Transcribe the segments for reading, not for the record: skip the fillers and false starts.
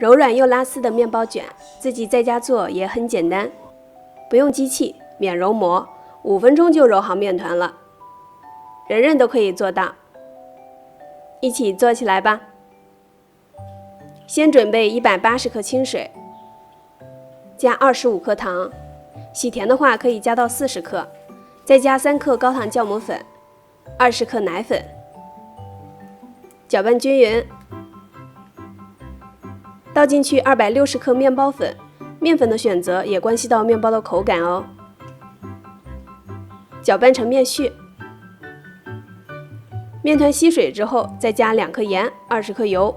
柔软又拉丝的面包卷，自己在家做也很简单，不用机器，免揉模，5分钟就揉好面团了，人人都可以做到。一起做起来吧。先准备180克清水，加25克糖，喜甜的话可以加到40克，再加3克高糖酵母粉，20克奶粉，搅拌均匀。倒进去260克面包粉，面粉的选择也关系到面包的口感哦。搅拌成面絮。面团吸水之后，再加2克盐，20克油。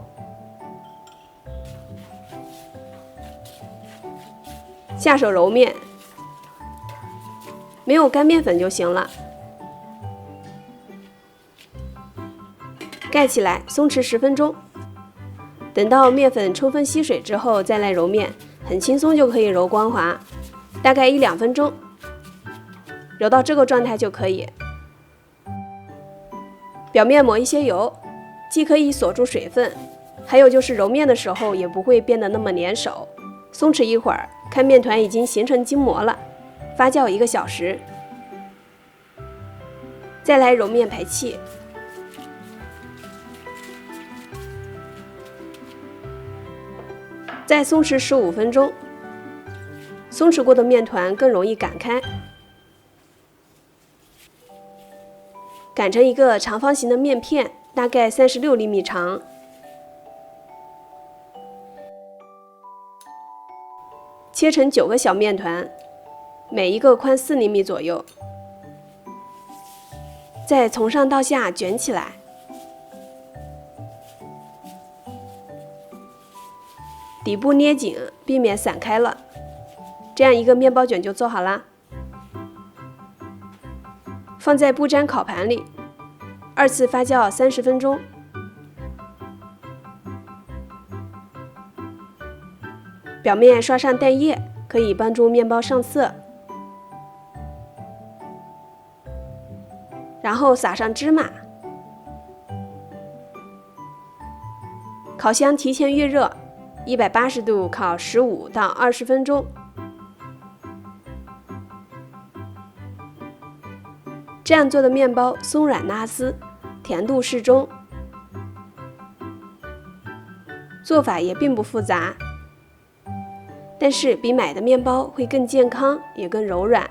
下手揉面，没有干面粉就行了。盖起来，松弛10分钟。等到面粉充分吸水之后，再来揉面，很轻松就可以揉光滑，大概1-2分钟，揉到这个状态就可以。表面抹一些油，既可以锁住水分，还有就是揉面的时候也不会变得那么粘手。松弛一会儿，看面团已经形成筋膜了，发酵1个小时。再来揉面排气。再松弛15分钟，松弛过的面团更容易擀开。擀成一个长方形的面片，大概36厘米长。切成9个小面团，每一个宽4厘米左右。再从上到下卷起来。底部捏紧，避免散开了。这样一个面包卷就做好啦。放在不粘烤盘里，2次发酵30分钟。表面刷上蛋液，可以帮助面包上色。然后撒上芝麻。烤箱提前预热，180度烤15到20分钟。这样做的面包松软拉丝，甜度适中。做法也并不复杂，但是比买的面包会更健康，也更柔软。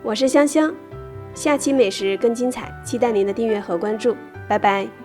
我是香香，下期美食更精彩，期待您的订阅和关注，拜拜。